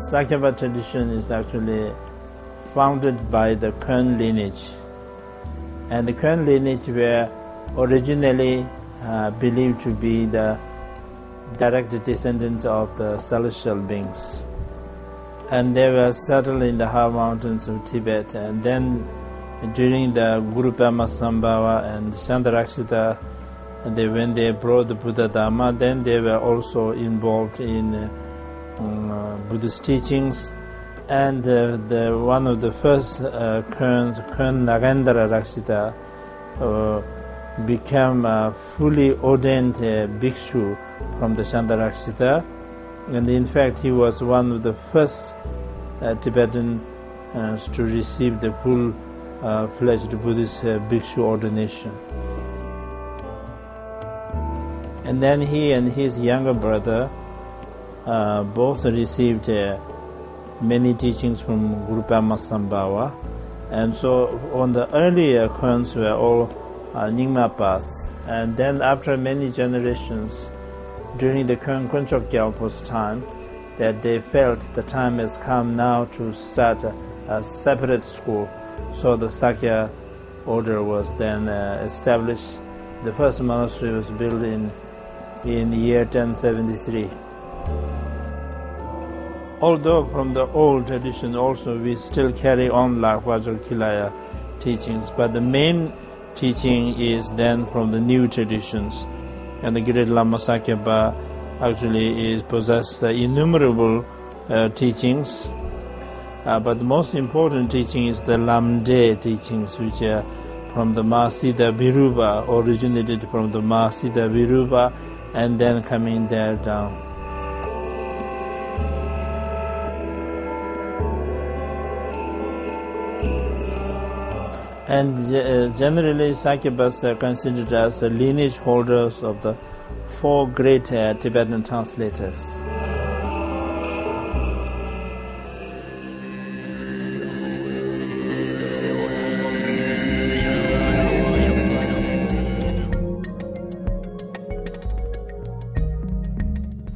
Sakya tradition is actually founded by the Kern lineage. And the Kern lineage were originally believed to be the direct descendants of the celestial beings. And they were settled in the high mountains of Tibet. And then during the Guru Pema Sambhava and Shantarakshita, when they brought the Buddha Dharma, then they were also involved in Buddhist teachings. And one of the first Kern Nagendra Rakshita became a fully ordained bhikshu from the Shantarakshita. And in fact, he was one of the first Tibetan to receive the full-fledged Buddhist bhikshu ordination. And then he and his younger brother both received many teachings from Guru Pema Sambhava. And so on the earlier Kerns were all Nyingmapas. And then after many generations, during the Kern Kunchok Gyalpo's time, that they felt the time has come now to start a separate school. So the Sakya order was then established. The first monastery was built in the year 1073. Although from the old tradition also we still carry on like Vajrakilaya teachings, but the main teaching is then from the new traditions. And the great Lama Sakyapa actually is possessed innumerable teachings, but the most important teaching is the Lamde teachings, which are from the Mahasiddha Virupa, originated from the Mahasiddha Virupa and then coming there down. And generally, Sakyapas are considered as lineage holders of the four great Tibetan translators.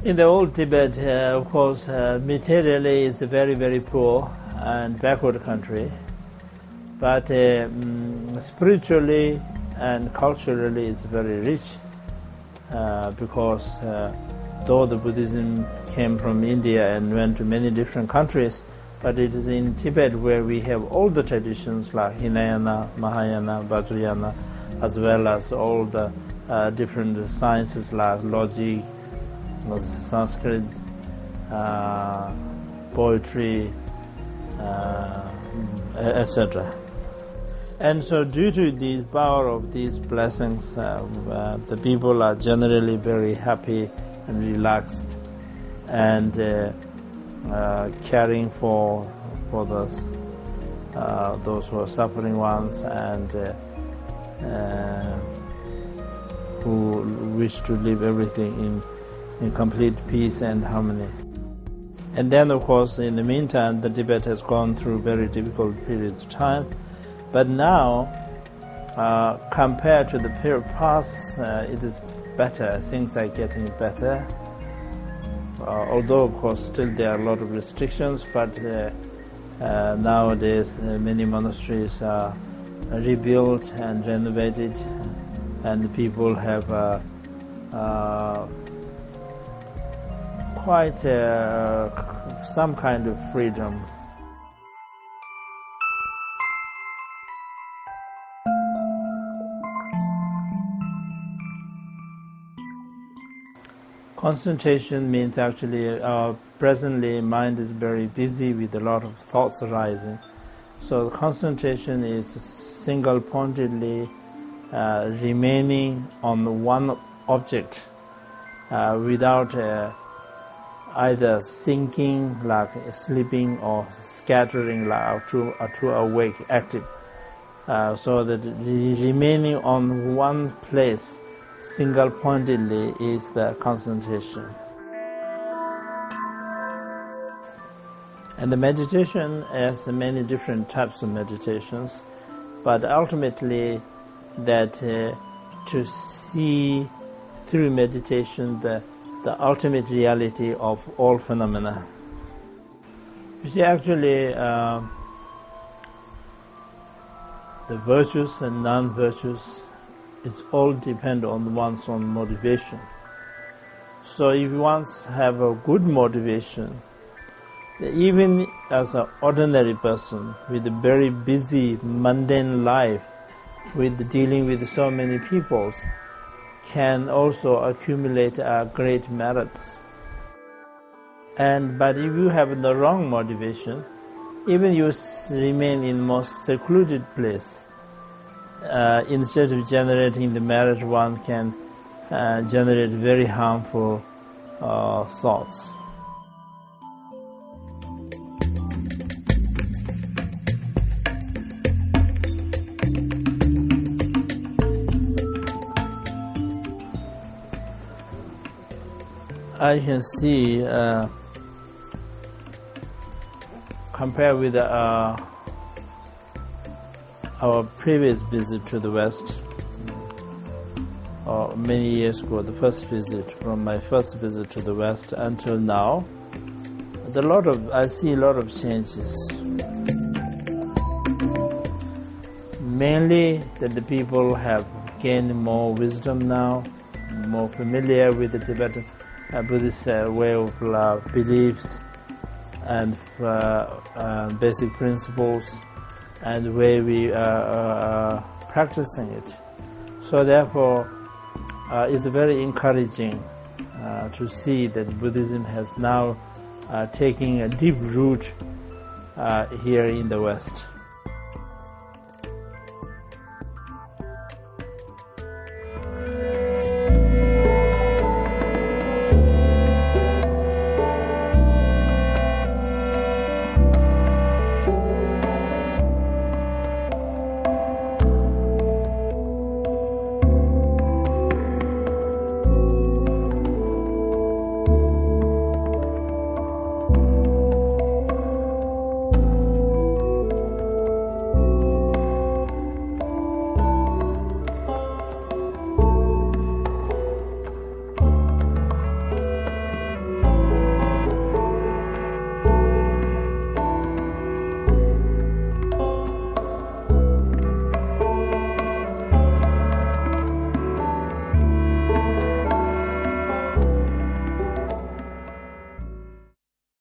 In the old Tibet, of course, materially it's a very, very poor and backward country. But spiritually and culturally it's very rich because though the Buddhism came from India and went to many different countries, but it is in Tibet where we have all the traditions like Hinayana, Mahayana, Vajrayana, as well as all the different sciences like logic, Sanskrit, poetry, etc. And so due to the power of these blessings, the people are generally very happy and relaxed and caring for those who are suffering ones and who wish to live everything in complete peace and harmony. And then, of course, in the meantime, the Tibet has gone through very difficult periods of time. But now, compared to the period past, it is better. Things are getting better. Although, of course, still there are a lot of restrictions, but nowadays many monasteries are rebuilt and renovated, and the people have quite some kind of freedom. Concentration means actually presently mind is very busy with a lot of thoughts arising. So concentration is single-pointedly remaining on one object without either sinking like sleeping or scattering like to awake, active. So that remaining on one place single-pointedly is the concentration. And the meditation has many different types of meditations, but ultimately that to see through meditation the ultimate reality of all phenomena. You see, actually, the virtues and non-virtues, it all depend on one's own motivation. So if you want to have a good motivation, even as an ordinary person with a very busy, mundane life, with dealing with so many peoples, can also accumulate great merits. But if you have the wrong motivation, even you remain in most secluded place, instead of generating the merit, one can generate very harmful thoughts. I can see, compared with our previous visit to the West, many years ago, the first visit, from my first visit to the West until now, I see a lot of changes. Mainly that the people have gained more wisdom now, more familiar with the Tibetan Buddhist way of beliefs and basic principles and the way we are practicing it. So therefore, it's very encouraging to see that Buddhism has now taken a deep root here in the West.